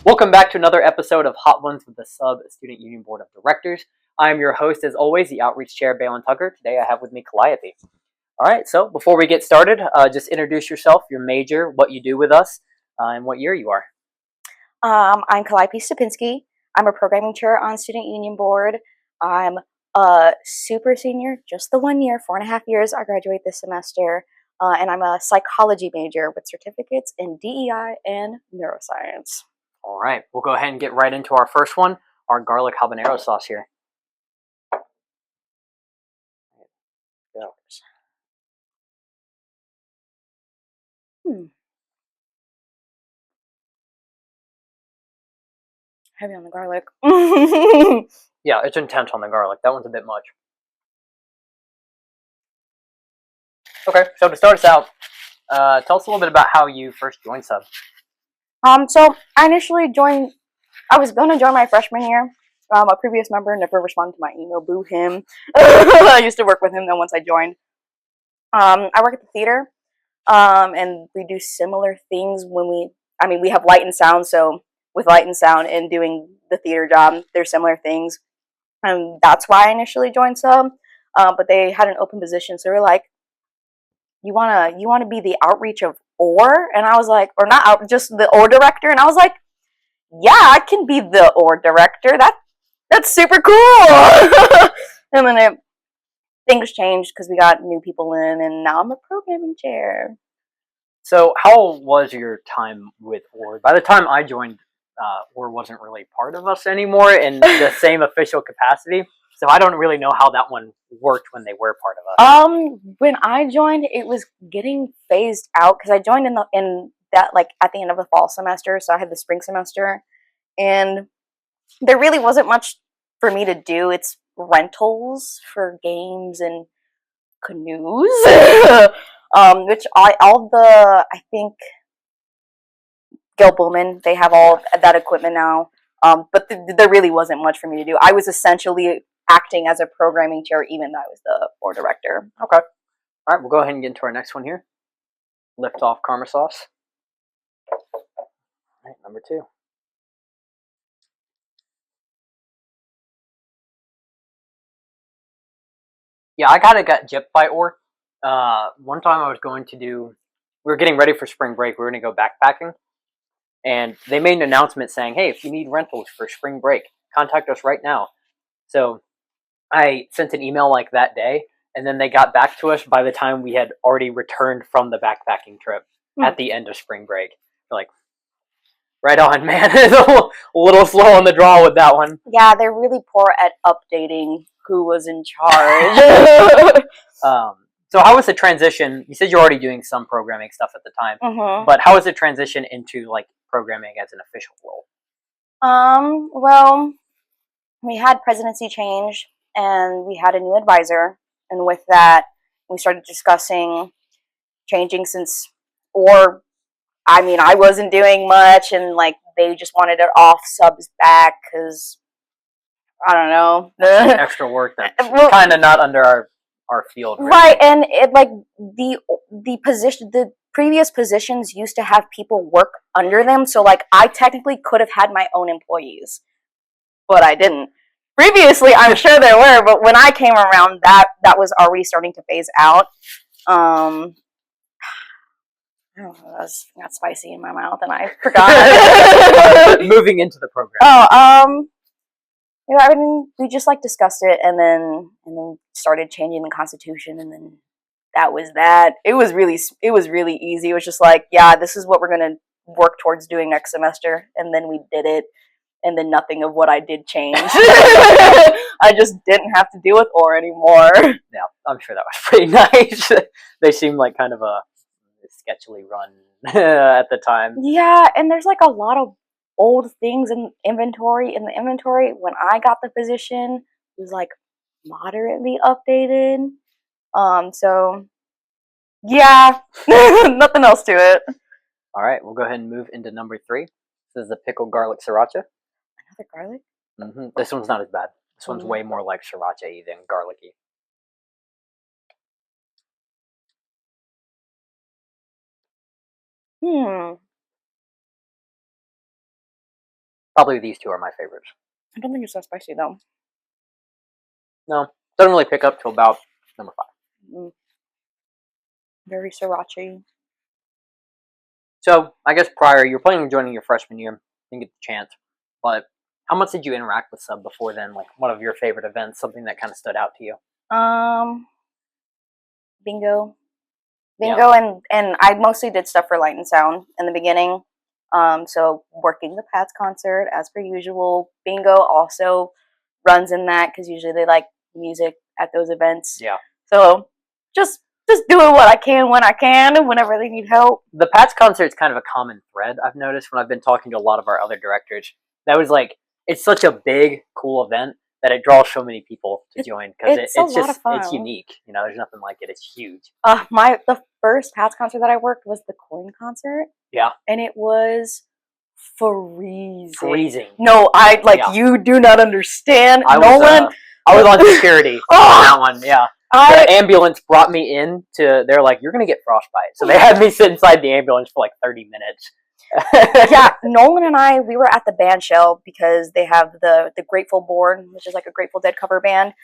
Welcome back to another episode of Hot Ones with the Sub Student Union Board of Directors. I'm your host, as always, the Outreach Chair, Balin Tucker. Today I have with me Kalliope. All right, so before we get started, just introduce yourself, your major, what you do with us, and what year you are. I'm Kalliope Stupinski. I'm a programming chair on Student Union Board. I'm a super senior, just the 1 year, 4.5 years. I graduate this semester, and I'm a psychology major with certificates in DEI and neuroscience. All right, we'll go ahead and get right into our first one, our garlic habanero sauce here. Yeah. Heavy on the garlic. Yeah, it's intense on the garlic. That one's a bit much. Okay, so to start us out, tell us a little bit about how you first joined Sub. So I initially joined. I was going to join my freshman year. A previous member never responded to my email. Boo him. I used to work with him. Then once I joined, I work at the theater, and we do similar things when we have light and sound. So with light and sound and doing the theater job, there's similar things, and that's why I initially joined Sub. But they had an open position, so they were like, "You wanna be the outreach of OR?" And I was like, "Or not out, just the OR director?" And I was like, "Yeah, I can be the OR director. That's super cool." And then things changed because we got new people in, and now I'm a programming chair. So how was your time with OR? By the time I joined, OR wasn't really part of us anymore in the same official capacity. So I don't really know how that one worked when they were part of us. When I joined, it was getting phased out because I joined in that like at the end of the fall semester, so I had the spring semester, and there really wasn't much for me to do. It's rentals for games and canoes, which I think Gil Bowman, they have all that equipment now. But there really wasn't much for me to do. I was essentially acting as a programming chair, even though I was the board director. Okay. All right, we'll go ahead and get into our next one here. Lift off karma sauce. All right, number 2. Yeah, I got gypped by OR. One time we were getting ready for spring break. We were going to go backpacking. And they made an announcement saying, hey, if you need rentals for spring break, contact us right now. So I sent an email like that day, and then they got back to us by the time we had already returned from the backpacking trip at the end of spring break. They're like, right on, man. It's a little slow on the draw with that one. Yeah, they're really poor at updating who was in charge. So how was the transition? You said you're already doing some programming stuff at the time, but how was the transition into like programming as an official role? Well, we had presidency change and we had a new advisor, and with that we started discussing changing I wasn't doing much, and like they just wanted it off Sub's back because I don't know. Some extra work that's kind of not under our field, really. Right? And it like the previous positions used to have people work under them, so like I technically could have had my own employees, but I didn't. Previously, I'm sure there were, but when I came around, that was already starting to phase out. That got spicy in my mouth, and I forgot. Moving into the program. I mean, we just like discussed it, and then started changing the Constitution, and then that was that. It was really easy. It was just like, yeah, this is what we're gonna work towards doing next semester, and then we did it, and then nothing of what I did changed. I just didn't have to deal with OR anymore. Yeah, I'm sure that was pretty nice. They seemed like kind of a sketchily run at the time. Yeah, and there's like a lot of old things in the inventory when I got the position was like moderately updated. So yeah, nothing else to it. All right, we'll go ahead and move into number 3. This is the pickled garlic sriracha. Another garlic? Mm-hmm. This one's not as bad. This one's way more like sriracha than garlicky. Probably these two are my favorites. I don't think it's that spicy though. No, doesn't really pick up till about number 5. Mm. Very sriracha. So I guess prior, you were planning on joining your freshman year, didn't get the chance. But how much did you interact with Sub before then? Like one of your favorite events, something that kind of stood out to you? Bingo, and I mostly did stuff for Light and Sound in the beginning. So working the Pats concert as per usual. Bingo also runs in that because usually they like music at those events. Yeah. So just doing what I can when I can and whenever they need help. The Pats concert is kind of a common thread I've noticed when I've been talking to a lot of our other directors. That was like, it's such a big, cool event that it draws so many people to join because it's a lot just of fun. it's unique. You know, there's nothing like it. It's huge. The first Pats concert that I worked was the Coin concert. Yeah. And it was freezing. No, you do not understand. I was on security on that one. Yeah. The ambulance brought me in they're like, you're going to get frostbite. So they had me sit inside the ambulance for like 30 minutes. Yeah, Nolan and I, we were at the band shell because they have the Grateful Born, which is like a Grateful Dead cover band.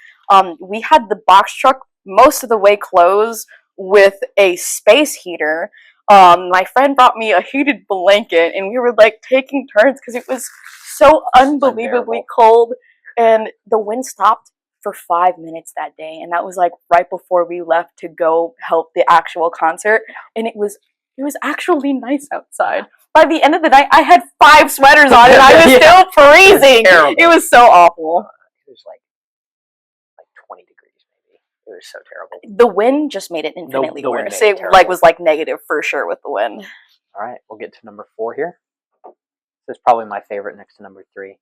We had the box truck most of the way closed with a space heater. My friend brought me a heated blanket, and we were like taking turns because it was so unbelievably cold. And the wind stopped for 5 minutes that day, and that was like right before we left to go help the actual concert. And it was actually nice outside. By the end of the night, I had 5 sweaters on, and I was still freezing. It was so awful. It was like 20 degrees, maybe. It was so terrible. The wind just made it infinitely worse. It was like negative for sure with the wind. All right, we'll get to number 4 here. This is probably my favorite next to number 3.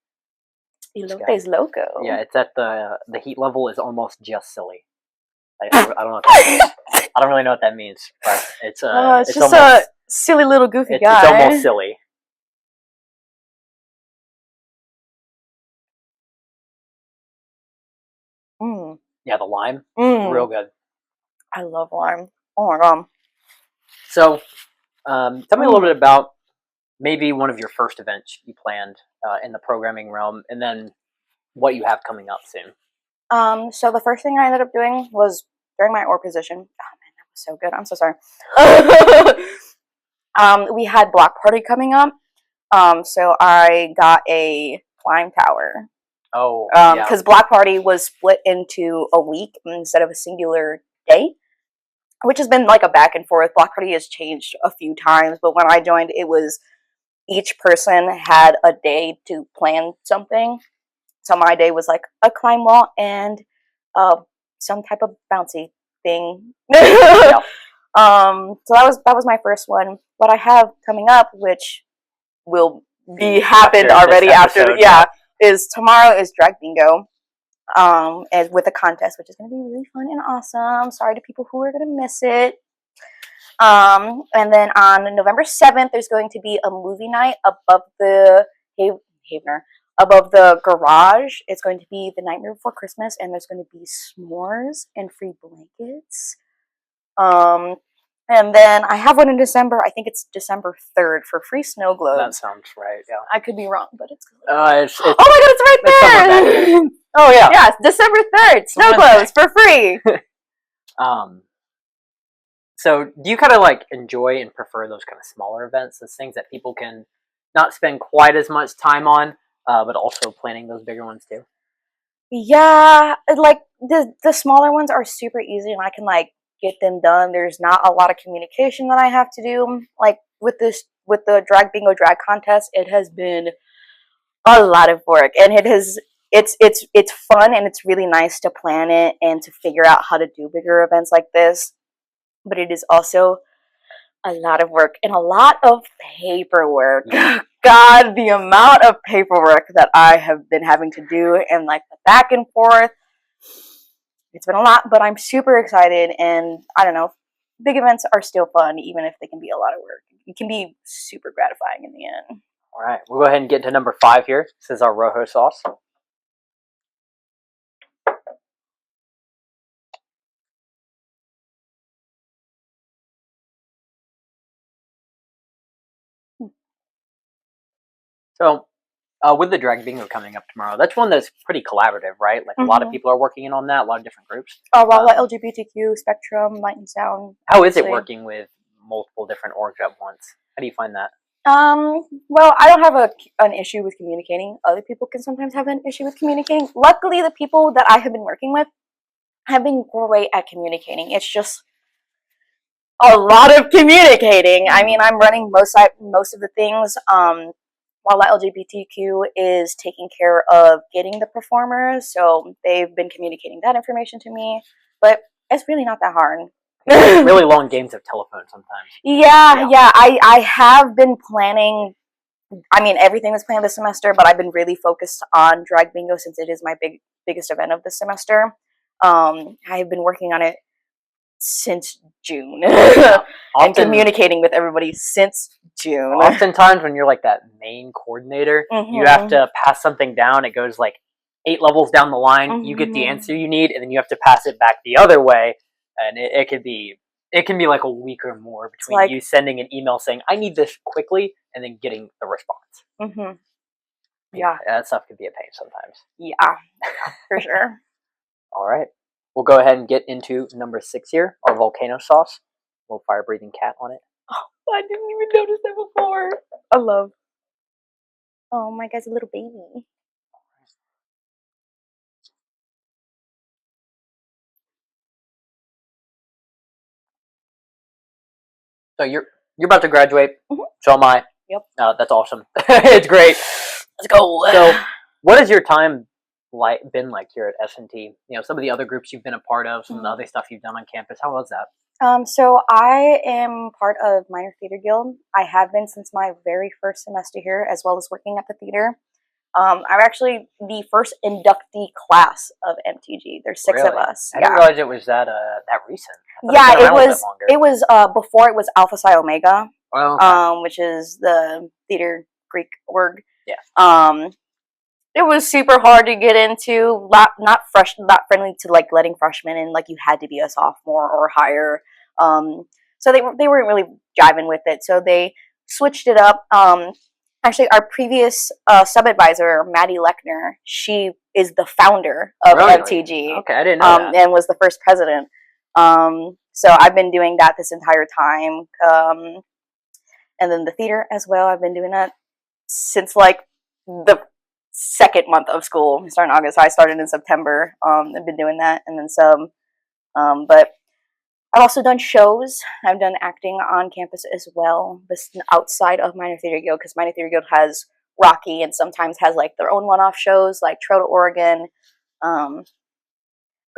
Elote's Loco. Yeah, it's at the heat level is almost just silly. I don't know what that means. I don't really know what that means, but it's just almost, a silly little goofy guy. It's almost silly. Mm. Yeah, the lime, real good. I love lime. Oh my god. So, tell me a little bit about maybe one of your first events you planned in the programming realm, and then what you have coming up soon. So the first thing I ended up doing was during my OR position. Oh man, that was so good. I'm so sorry. We had block party coming up. So I got a climb tower. Oh, because block party was split into a week instead of a singular day, which has been like a back and forth. Block party has changed a few times, but when I joined, it was each person had a day to plan something. So my day was like a climb wall and some type of bouncy thing. So that was my first one. What I have coming up, which will be happened already after is tomorrow is drag bingo. And with a contest, which is going to be really fun and awesome. Sorry to people who are going to miss it. And then on November 7th, there's going to be a movie night above the above the garage. It's going to be the Nightmare Before Christmas, and there's going to be s'mores and free blankets. And then I have one in December. I think it's December 3rd for free snow globes. That sounds right, yeah. I could be wrong, but it's oh my god, it's right there! Oh yeah. Yeah, it's December 3rd. Snow globes for free. So do you kind of like enjoy and prefer those kind of smaller events, those things that people can not spend quite as much time on, but also planning those bigger ones too? Yeah, like the smaller ones are super easy, and I can like get them done. There's not a lot of communication that I have to do. Like with the drag bingo drag contest, it has been a lot of work, and it's fun, and it's really nice to plan it and to figure out how to do bigger events like this. But it is also a lot of work and a lot of paperwork. God, the amount of paperwork that I have been having to do, and like the back and forth. It's been a lot, but I'm super excited, and I don't know, big events are still fun, even if they can be a lot of work. It can be super gratifying in the end. All right, we'll go ahead and get to number 5 here. This is our Rojo sauce. So, With the drag bingo coming up tomorrow, that's one that's pretty collaborative, right? Like a lot of people are working in on that, a lot of different groups. Oh, well, like LGBTQ, Spectrum, Light and Sound. How is it working with multiple different orgs at once? How do you find that? Well, I don't have an issue with communicating. Other people can sometimes have an issue with communicating. Luckily, the people that I have been working with have been great at communicating. It's just a lot of communicating. I mean, I'm running most of the things, while LGBTQ is taking care of getting the performers, so they've been communicating that information to me, but it's really not that hard. Really long games of telephone sometimes. Yeah. I have been planning, I mean, everything was planned this semester, but I've been really focused on drag bingo since it is my biggest event of the semester. I've been working on it since June and communicating with everybody since June. Oftentimes when you're like that main coordinator, you have to pass something down. It goes like 8 levels down the line. You get the answer you need, and then you have to pass it back the other way. And it can be like a week or more between you sending an email saying, I need this quickly, and then getting the response. Yeah, that stuff can be a pain sometimes. Yeah, for sure. All right. We'll go ahead and get into number 6 here, our volcano sauce. Little fire-breathing cat on it. Oh, I didn't even notice that before. I love. Oh, my guy's a little baby. So you're about to graduate. So am I. Yep. That's awesome. It's great. Let's go. So, what has your time been like here at S&T? You know, some of the other groups you've been a part of, some of the other stuff you've done on campus. How was that? So I am part of Minor Theater Guild. I have been since my very first semester here, as well as working at the theater. I'm actually the first inductee class of MTG. There's 6 of us. I didn't realize it was that recent. Yeah, it was before it was Alpha Psi Omega, which is the theater Greek org. Yeah. It was super hard to get into. Not friendly to like letting freshmen in. Like you had to be a sophomore or higher. So they weren't really jiving with it. So they switched it up. Actually, our previous sub-advisor, Maddie Lechner, she is the founder of MTG. Okay, I didn't know that. And was the first president. So I've been doing that this entire time. And then the theater as well. I've been doing that since like the second month of school. We started in August. So I started in September. I've been doing that and then some. But I've also done shows. I've done acting on campus as well, this outside of Minor Theater Guild, because Minor Theater Guild has Rocky and sometimes has like their own one-off shows like Trail to Oregon. But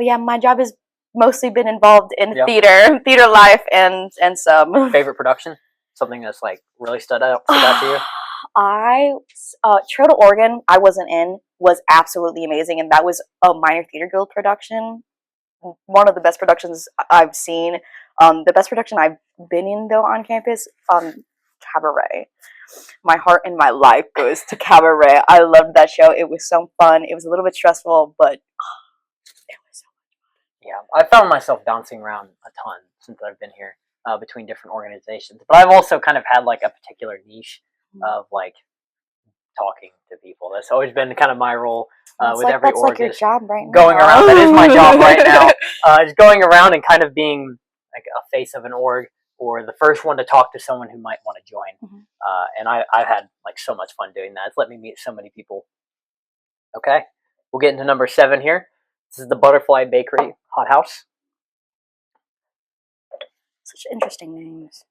yeah, my job has mostly been involved in theater life and some. Favorite production? Something that's like really stood out to you? Trail to Oregon, I wasn't in, was absolutely amazing, and that was a Minor Theater Guild production. One of the best productions I've seen. The best production I've been in, though, on campus, Cabaret. My heart and my life goes to Cabaret. I loved that show. It was so fun. It was a little bit stressful, but it was so much fun. Yeah, I found myself bouncing around a ton since I've been here between different organizations. But I've also kind of had like a particular niche of like talking to people. That's always been kind of my role with like, every that's org. Like your job right now. Going around. That is my job right now. Just going around and kind of being like a face of an org or the first one to talk to someone who might want to join. And I've had like so much fun doing that. It's let me meet so many people. Okay, we'll get into number 7 here. This is the Butterfly Bakery Hot House. Such interesting names.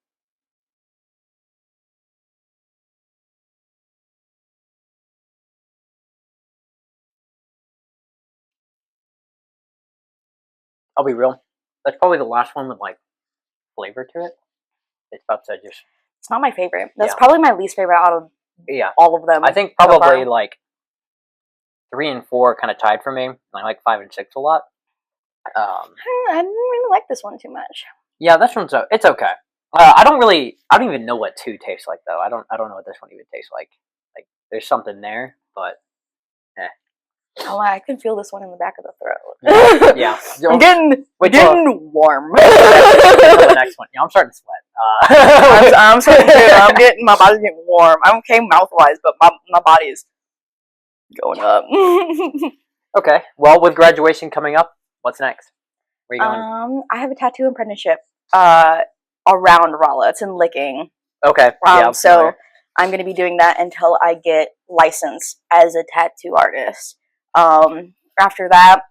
I'll be real. That's probably the last one with like flavor to it. It's about to just. It's not my favorite. That's probably my least favorite out of all of them. I think probably like 3 and 4 kind of tied for me. I like 5 and 6 a lot. I didn't really like this one too much. Yeah, this one's it's okay. I don't even know what 2 tastes like though. I don't know what this one even tastes like. Like there's something there, but Oh, I can feel this one in the back of the throat. Yeah. I'm getting warm. The next one. Yeah, I'm starting to sweat. I'm starting to. My body's getting warm. I'm okay mouth wise, but my body is going up. Okay. Well, with graduation coming up, what's next? Where are you going? I have a tattoo apprenticeship around Rolla. It's in Licking. Okay. Yeah. So I'm going to be doing that until I get licensed as a tattoo artist. After that,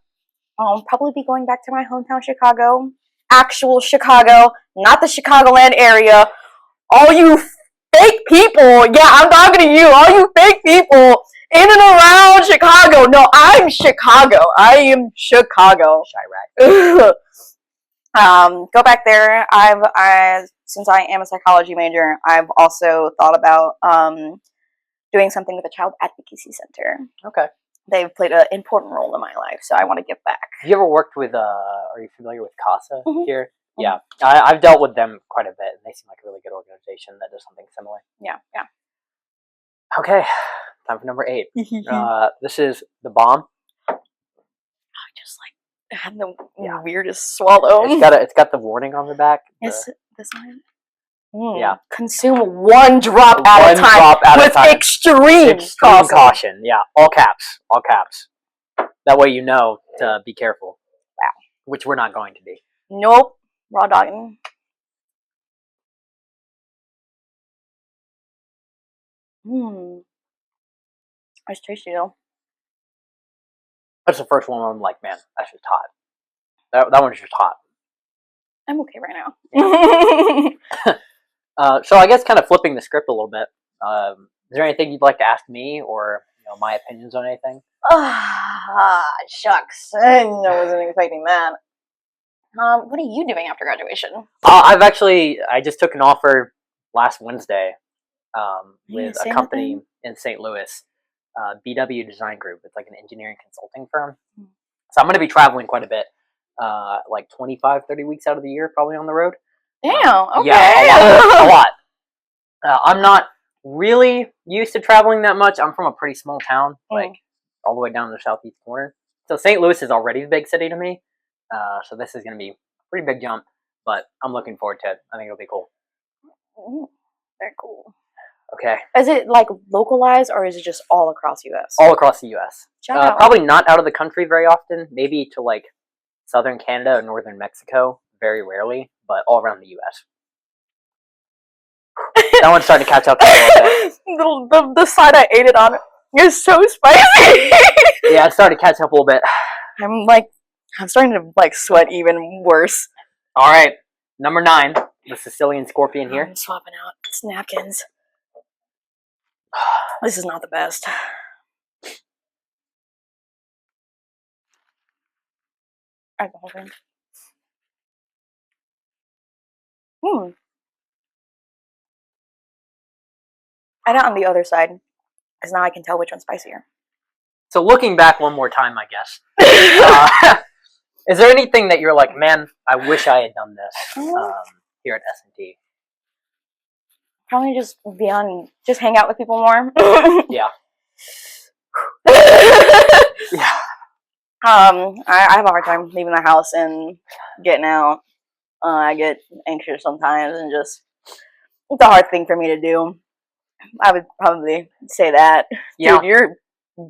I'll probably be going back to my hometown, Chicago. Actual Chicago, not the Chicagoland area. All you fake people, yeah, I'm talking to you. All you fake people in and around Chicago. No, I'm Chicago. I am Chicago. Chirac. Go back there. Since I am a psychology major, I've also thought about doing something with a child advocacy center. Okay. They've played an important role in my life, so I want to give back. Have you ever worked with, are you familiar with CASA here? Mm-hmm. Yeah. I've dealt with them quite a bit, and they seem like a really good organization that does something similar. Yeah. Okay. Time for number 8. This is The Bomb. I just had the weirdest swallow. It's got the warning on the back. Is this one? Yeah. Consume one drop at a time with extreme caution. Yeah. All caps. All caps. That way you know to be careful. Wow. Which we're not going to be. Nope. Raw dogging. That's tasty though. That's the first one where I'm like, man, that's just hot. That one's just hot. I'm okay right now. So I guess kind of flipping the script a little bit. Is there anything you'd like to ask me, or my opinions on anything? Shucks. I wasn't expecting that. What are you doing after graduation? I just took an offer last Wednesday with a company in St. Louis, BW Design Group. It's like an engineering consulting firm. So I'm going to be traveling quite a bit, like 25, 30 weeks out of the year, probably on the road. Damn, okay. Yeah, a lot. I'm not really used to traveling that much. I'm from a pretty small town, like all the way down to the southeast corner. So St. Louis is already a big city to me. So this is going to be a pretty big jump, but I'm looking forward to it. I think it'll be cool. Very cool. Okay. Is it like localized, or is it just all across U.S.? All across the U.S. Probably not out of the country very often. Maybe to like southern Canada or northern Mexico, very rarely, but all around the U.S. That one's starting to catch up a little bit. The side I ate it on is so spicy. Yeah, it started to catch up a little bit. I'm starting to sweat even worse. All right, number 9, the Sicilian Scorpion here. I'm swapping out napkins. This is not the best. Alcohol drink. Add it on the other side, because now I can tell which one's spicier. So looking back one more time, I guess. Is there anything that you're like, man, I wish I had done this here at S&T? Probably just hang out with people more. Yeah. Yeah. I have a hard time leaving the house and getting out. I get anxious sometimes, and it's a hard thing for me to do. I would probably say that. Yeah. Dude, you're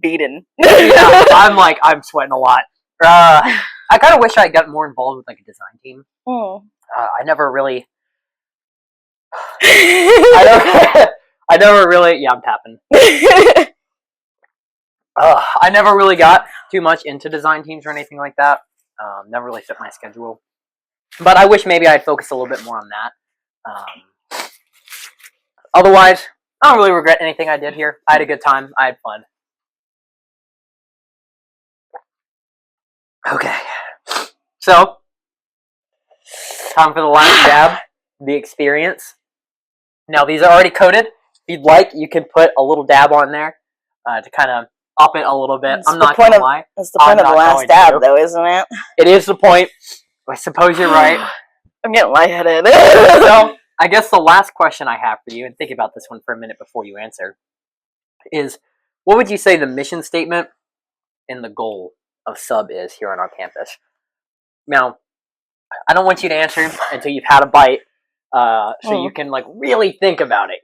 beaten. Yeah, I'm sweating a lot. I kind of wish I had gotten more involved with like a design team. I never really. I never really. Yeah, I'm tapping. I never really got too much into design teams or anything like that. Never really fit my schedule. But I wish maybe I'd focus a little bit more on that. Otherwise, I don't really regret anything I did here. I had a good time. I had fun. Okay. So, time for the last dab. The experience. Now, these are already coated. If you'd like, you can put a little dab on there to kind of up it a little bit. I'm not going to lie. That's the point of the last dab, though, isn't it? It is the point. I suppose you're right. I'm getting lightheaded. So, I guess the last question I have for you, and think about this one for a minute before you answer, is what would you say the mission statement and the goal of Sub is here on our campus? Now, I don't want you to answer until you've had a bite, so you can really think about it,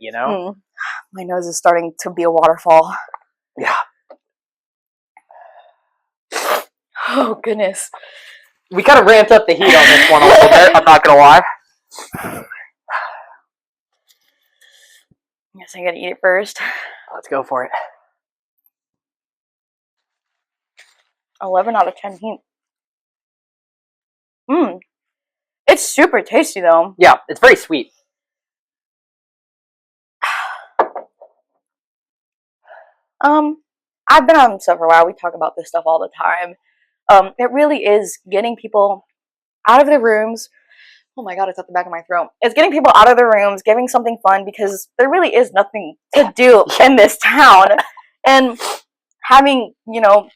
My nose is starting to be a waterfall. Yeah. Oh, goodness. We kind of ramped up the heat on this one a little bit, I'm not going to lie. I guess I gotta eat it first. Let's go for it. 11 out of 10 heat. It's super tasty, though. Yeah, it's very sweet. I've been on stuff for a while. We talk about this stuff all the time. It really is getting people out of their rooms. Oh my god, it's at the back of my throat. It's getting people out of their rooms, giving something fun, because there really is nothing to do in this town. And having,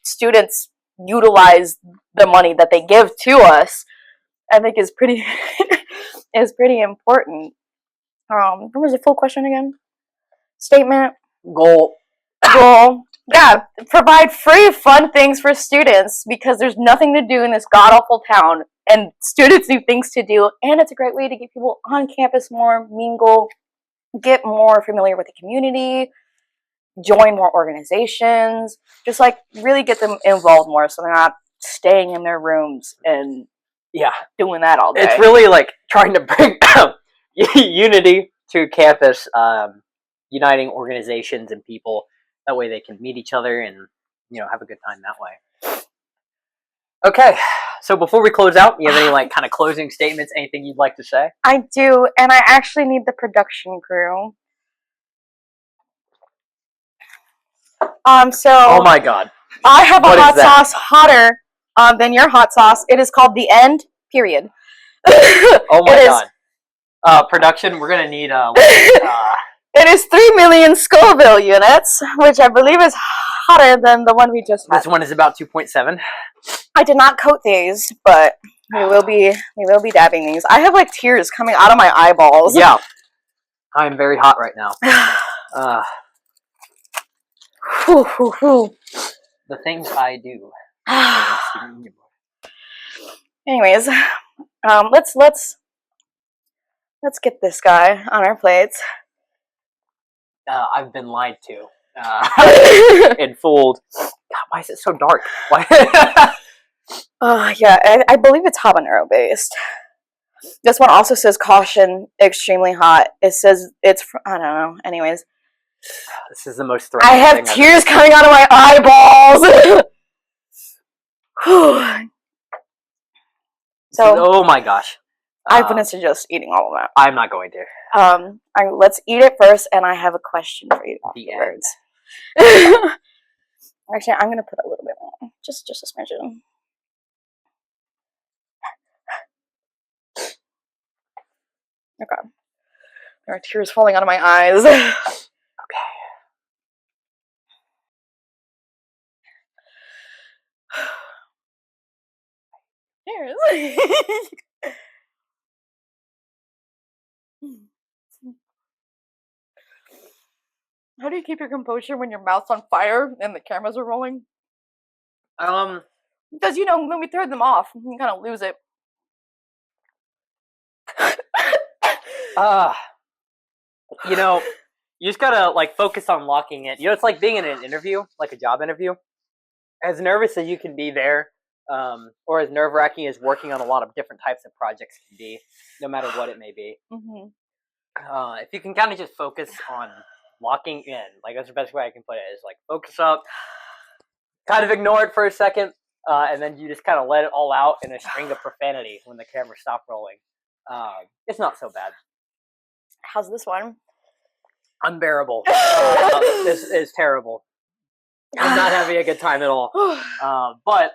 students utilize the money that they give to us, I think is pretty is pretty important. What was the full question again? Statement? Goal. Yeah, provide free fun things for students, because there's nothing to do in this god-awful town, and students need things to do, and it's a great way to get people on campus more, mingle, get more familiar with the community, join more organizations, just like really get them involved more so they're not staying in their rooms and doing that all day. It's really like trying to bring unity to campus, uniting organizations and people. That way they can meet each other and, have a good time that way. Okay, so before we close out, you have any kind of closing statements, anything you'd like to say? I do, and I actually need the production crew. Oh my god. I have a hot sauce hotter than your hot sauce. It is called The End, period. Oh my god. Production, we're gonna need it is 3 million Scoville units, which I believe is hotter than the one we just had. This one is about 2.7. I did not coat these, but we will be dabbing these. I have tears coming out of my eyeballs. Yeah. I'm very hot right now. The things I do. Anyways, let's get this guy on our plates. I've been lied to. And fooled. God, why is it so dark? Why? Yeah, I believe it's habanero based. This one also says caution, extremely hot. It says I don't know. Anyways. This is the most threatening I have tears coming out of my eyeballs. Oh my gosh. I wouldn't suggest eating all of that. I'm not going to. Let's eat it first, and I have a question for you afterwards. Actually, I'm gonna put a little bit more, just a smidgen. Okay. There are tears falling out of my eyes. Okay. Cheers. How do you keep your composure when your mouth's on fire and the cameras are rolling? Because when we throw them off, you kind of lose it. You just gotta focus on locking it. It's like being in an interview, like a job interview. As nervous as you can be there, or as nerve-wracking as working on a lot of different types of projects can be, no matter what it may be. Mm-hmm. If you can kind of just focus on locking in, that's the best way I can put it, is focus up, kind of ignore it for a second, and then you just kind of let it all out in a string of profanity when the camera stops rolling. It's not so bad. How's this one? Unbearable. This is terrible. I'm not having a good time at all. But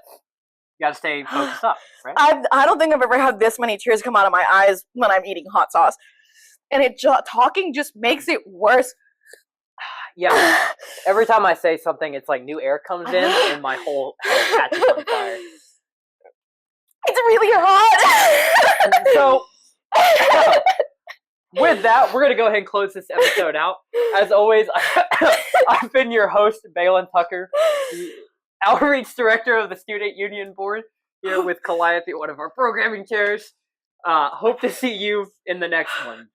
you gotta stay focused up, right? I don't think I've ever had this many tears come out of my eyes when I'm eating hot sauce. And talking just makes it worse. Yeah. Every time I say something, it's like new air comes in and my whole head catches on fire. It's really hot. So, with that, we're going to go ahead and close this episode out. As always, I've been your host, Balin Tucker, the Outreach Director of the Student Union Board, here with Kalliope, one of our programming chairs. Hope to see you in the next one.